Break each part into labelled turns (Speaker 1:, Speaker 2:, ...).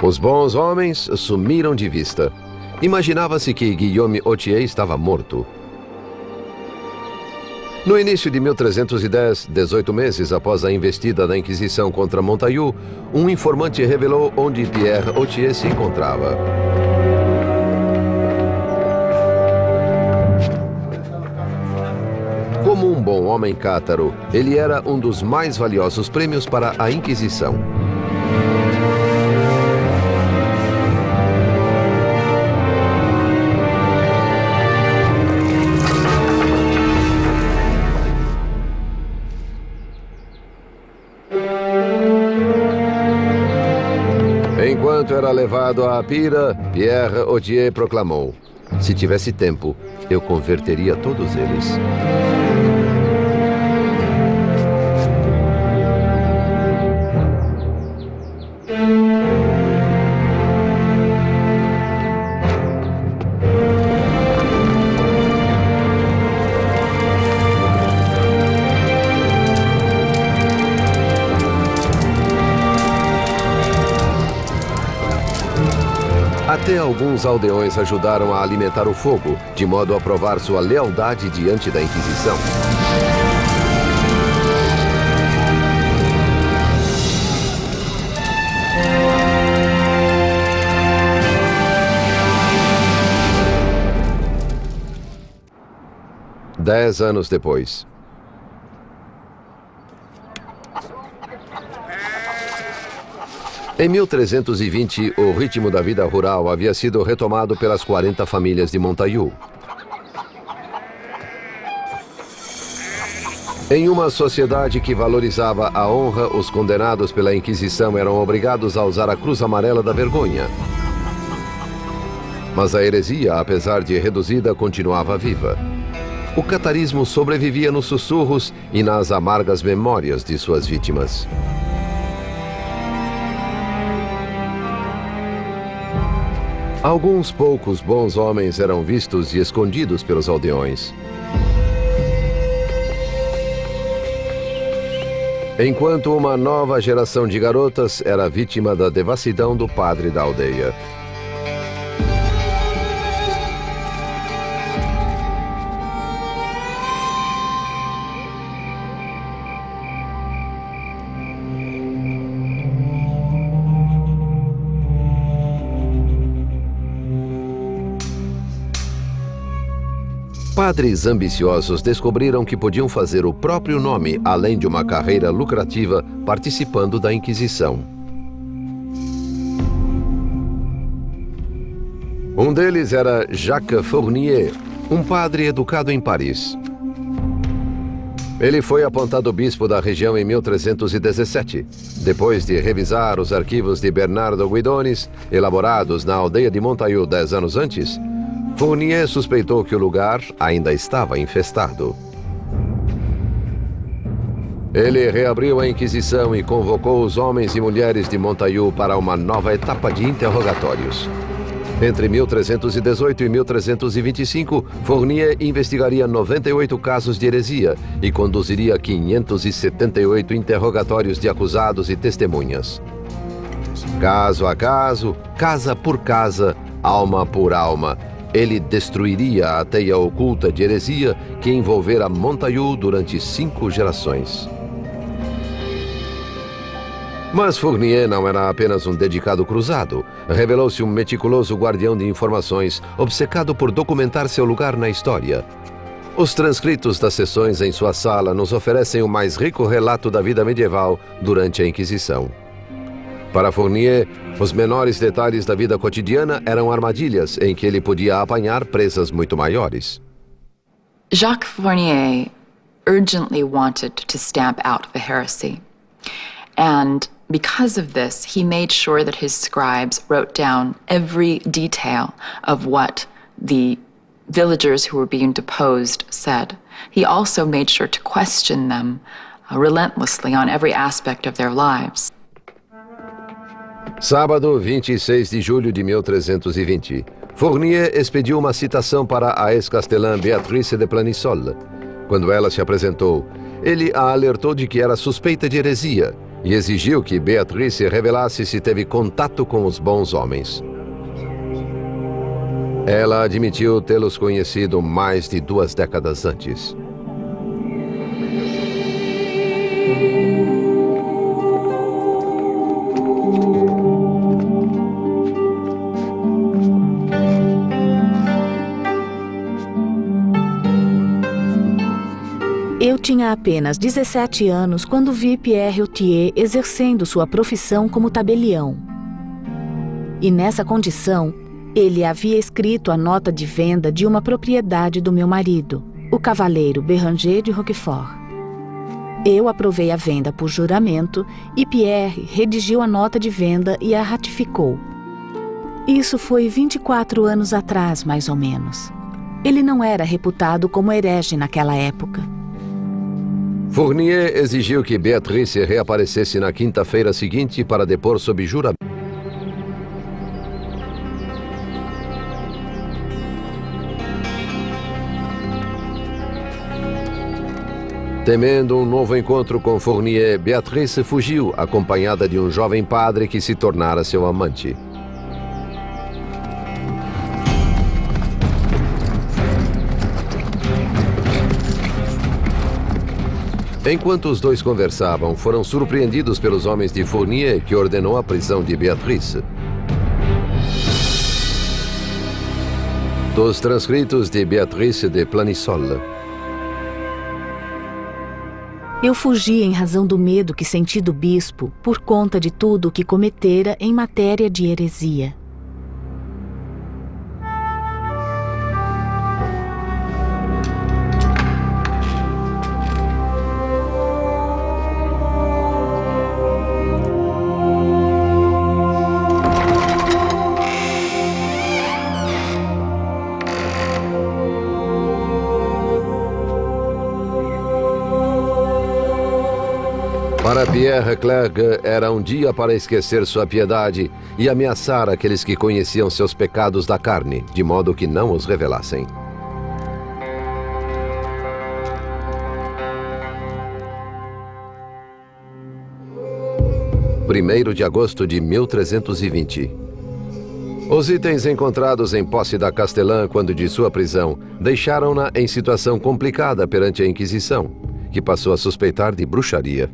Speaker 1: Os bons homens sumiram de vista. Imaginava-se que Guillaume Autier estava morto. No início de 1310, 18 meses após a investida da Inquisição contra Montaillou, um informante revelou onde Pierre Autier se encontrava. Como um bom homem cátaro, ele era um dos mais valiosos prêmios para a Inquisição. Enquanto era levado à pira, Pierre Autier proclamou: "Se tivesse tempo, eu converteria todos eles." Até alguns aldeões ajudaram a alimentar o fogo, de modo a provar sua lealdade diante da Inquisição. Dez anos depois. Em 1320, o ritmo da vida rural havia sido retomado pelas 40 famílias de Montaillou. Em uma sociedade que valorizava a honra, os condenados pela Inquisição eram obrigados a usar a cruz amarela da vergonha. Mas a heresia, apesar de reduzida, continuava viva. O catarismo sobrevivia nos sussurros e nas amargas memórias de suas vítimas. Alguns poucos bons homens eram vistos e escondidos pelos aldeões. Enquanto uma nova geração de garotas era vítima da devassidão do padre da aldeia. Padres ambiciosos descobriram que podiam fazer o próprio nome, além de uma carreira lucrativa, participando da Inquisição. Um deles era Jacques Fournier, um padre educado em Paris. Ele foi apontado bispo da região em 1317, depois de revisar os arquivos de Bernardo Guidones, elaborados na aldeia de Montaillou 10 anos antes. Fournier suspeitou que o lugar ainda estava infestado. Ele reabriu a Inquisição e convocou os homens e mulheres de Montaillou para uma nova etapa de interrogatórios. Entre 1318 e 1325, Fournier investigaria 98 casos de heresia e conduziria 578 interrogatórios de acusados e testemunhas. Caso a caso, casa por casa, alma por alma, ele destruiria a teia oculta de heresia que envolvera Montaillou durante 5 gerações. Mas Fournier não era apenas um dedicado cruzado. Revelou-se um meticuloso guardião de informações, obcecado por documentar seu lugar na história. Os transcritos das sessões em sua sala nos oferecem o mais rico relato da vida medieval durante a Inquisição. Para Fournier, os menores detalhes da vida cotidiana eram armadilhas em que ele podia apanhar presas muito maiores.
Speaker 2: Jacques Fournier urgently wanted to stamp out the heresy. And because of this, he made sure that his scribes wrote down every detail of what the villagers who were being deposed said. He also made sure to question them relentlessly on every aspect of their lives.
Speaker 1: Sábado, 26 de julho de 1320. Fournier expediu uma citação para a ex-castelã Beatrice de Planissol. Quando ela se apresentou, ele a alertou de que era suspeita de heresia e exigiu que Beatrice revelasse se teve contato com os bons homens. Ela admitiu tê-los conhecido mais de 2 décadas antes.
Speaker 3: Eu tinha apenas 17 anos quando vi Pierre Gaultier exercendo sua profissão como tabelião. E nessa condição, ele havia escrito a nota de venda de uma propriedade do meu marido, o cavaleiro Béranger de Roquefort. Eu aprovei a venda por juramento e Pierre redigiu a nota de venda e a ratificou. Isso foi 24 anos atrás, mais ou menos. Ele não era reputado como herege naquela época.
Speaker 1: Fournier exigiu que Beatrice reaparecesse na quinta-feira seguinte para depor sob juramento. Temendo um novo encontro com Fournier, Beatrice fugiu, acompanhada de um jovem padre que se tornara seu amante. Enquanto os dois conversavam, foram surpreendidos pelos homens de Fournier, que ordenou a prisão de Beatrice. Dos transcritos de Beatrice de Planisol.
Speaker 3: Eu fugi em razão do medo que senti do bispo por conta de tudo o que cometera em matéria de heresia.
Speaker 1: Para Pierre Clerc, era um dia para esquecer sua piedade e ameaçar aqueles que conheciam seus pecados da carne, de modo que não os revelassem. Primeiro de agosto de 1320. Os itens encontrados em posse da Castelã quando de sua prisão deixaram-na em situação complicada perante a Inquisição, que passou a suspeitar de bruxaria.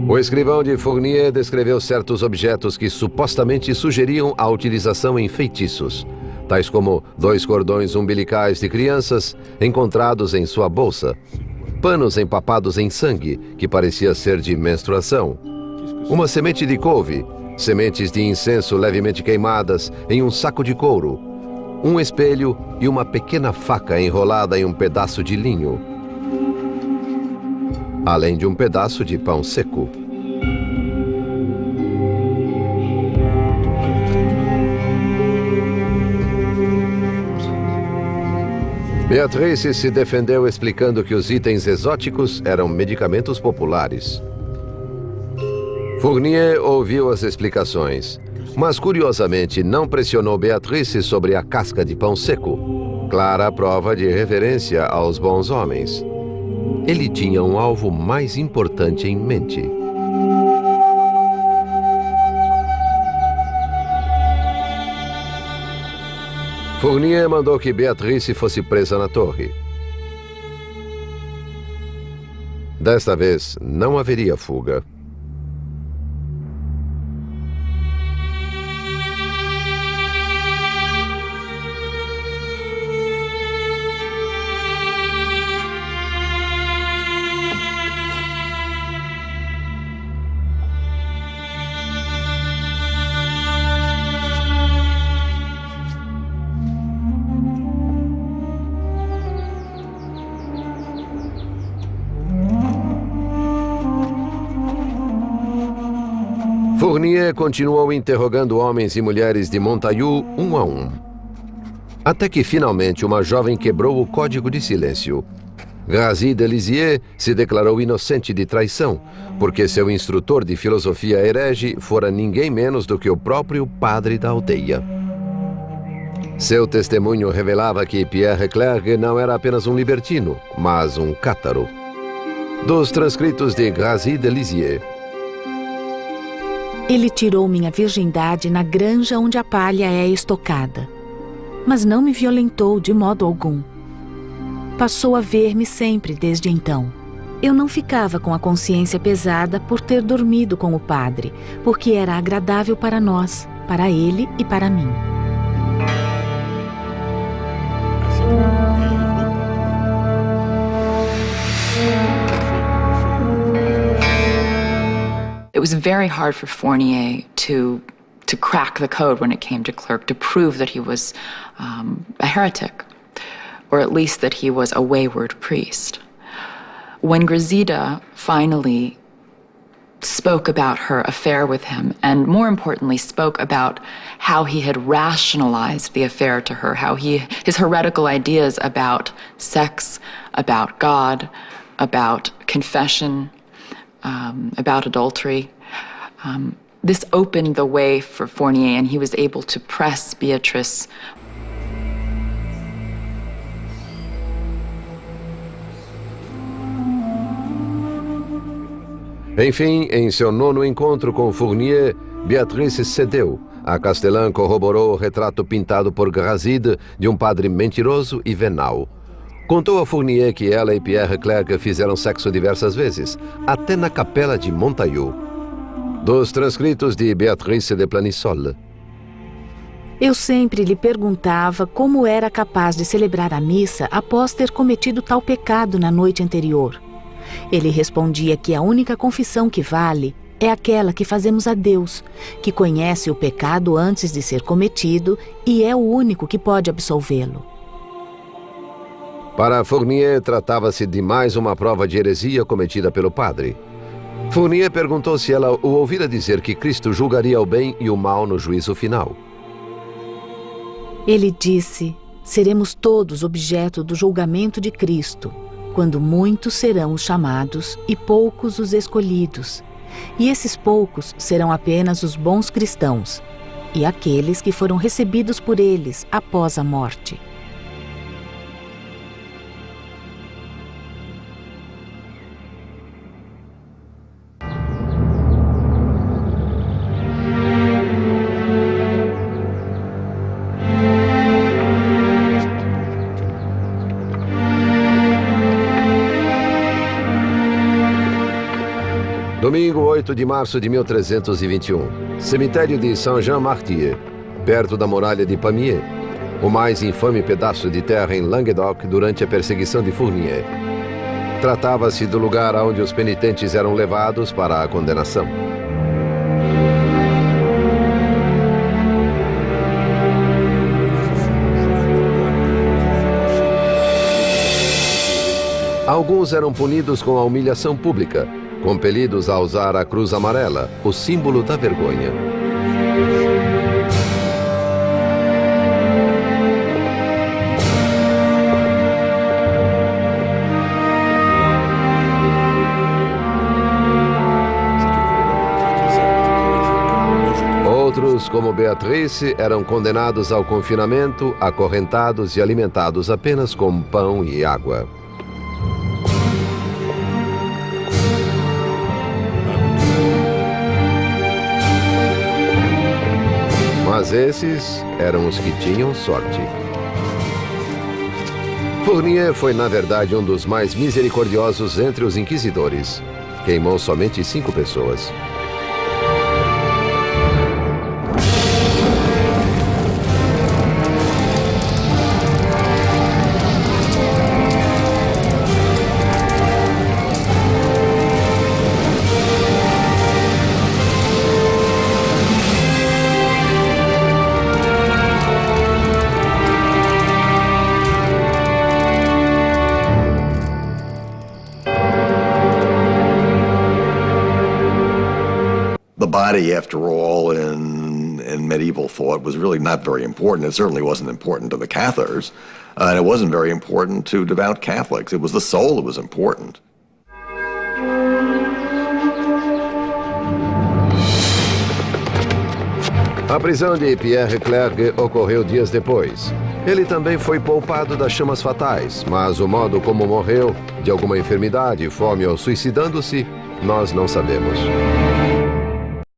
Speaker 1: O escrivão de Fournier descreveu certos objetos que supostamente sugeriam a utilização em feitiços, tais como 2 cordões umbilicais de crianças encontrados em sua bolsa, panos empapados em sangue, que parecia ser de menstruação, uma semente de couve, sementes de incenso levemente queimadas em um saco de couro, um espelho e uma pequena faca enrolada em um pedaço de linho, além de um pedaço de pão seco. Beatrice se defendeu explicando que os itens exóticos eram medicamentos populares. Fournier ouviu as explicações, mas curiosamente não pressionou Beatrice sobre a casca de pão seco, clara prova de reverência aos bons homens. Ele tinha um alvo mais importante em mente. Fournier mandou que Beatrice fosse presa na torre. Desta vez, não haveria fuga. Fournier continuou interrogando homens e mulheres de Montaillou um a um. Até que finalmente uma jovem quebrou o código de silêncio. Grazie de Lisieux se declarou inocente de traição, porque seu instrutor de filosofia herege fora ninguém menos do que o próprio padre da aldeia. Seu testemunho revelava que Pierre Clerc não era apenas um libertino, mas um cátaro. Dos transcritos de Grazie de Lisieux.
Speaker 3: Ele tirou minha virgindade na granja onde a palha é estocada, mas não me violentou de modo algum. Passou a ver-me sempre desde então. Eu não ficava com a consciência pesada por ter dormido com o padre, porque era agradável para nós, para ele e para mim.
Speaker 2: It was very hard for Fournier to crack the code when it came to Clerk, to prove that he was a heretic, or at least that he was a wayward priest. When Grazida finally spoke about her affair with him, and more importantly, spoke about how he had rationalized the affair to her, how his heretical ideas about sex, about God, about confession, about adultery, this opened the way for Fournier, and he was able to press Beatrice.
Speaker 1: Enfim, em seu nono encontro com Fournier, Beatrice cedeu. A Castelã corroborou o retrato pintado por Grazide de um padre mentiroso e venal. Contou a Fournier que ela e Pierre Clerc fizeram sexo diversas vezes, até na capela de Montaillou. Dos transcritos de Beatrice de Planissol.
Speaker 3: Eu sempre lhe perguntava como era capaz de celebrar a missa após ter cometido tal pecado na noite anterior. Ele respondia que a única confissão que vale é aquela que fazemos a Deus, que conhece o pecado antes de ser cometido e é o único que pode absolvê-lo.
Speaker 1: Para Fournier, tratava-se de mais uma prova de heresia cometida pelo padre. Fournier perguntou se ela o ouvira dizer que Cristo julgaria o bem e o mal no juízo final.
Speaker 3: Ele disse: seremos todos objeto do julgamento de Cristo, quando muitos serão os chamados e poucos os escolhidos. E esses poucos serão apenas os bons cristãos, e aqueles que foram recebidos por eles após a morte.
Speaker 1: Domingo 8 de março de 1321. Cemitério de Saint-Jean-Martyr, perto da muralha de Pamiers, o mais infame pedaço de terra em Languedoc durante a perseguição de Fournier. Tratava-se do lugar onde os penitentes eram levados para a condenação. Alguns eram punidos com a humilhação pública, compelidos a usar a cruz amarela, o símbolo da vergonha. Outros, como Beatrice, eram condenados ao confinamento, acorrentados e alimentados apenas com pão e água. Mas esses eram os que tinham sorte. Fournier foi, na verdade, um dos mais misericordiosos entre os inquisidores. Queimou somente 5 pessoas.
Speaker 4: Body, after all, in medieval thought was really not very important. It certainly wasn't important to the Cathars, and it wasn't very important to devout Catholics. It was the soul that was important.
Speaker 1: A prisão de Pierre Clerc ocorreu dias depois. Ele também foi poupado das chamas fatais, mas o modo como morreu, de alguma enfermidade, fome ou suicidando-se, nós não sabemos.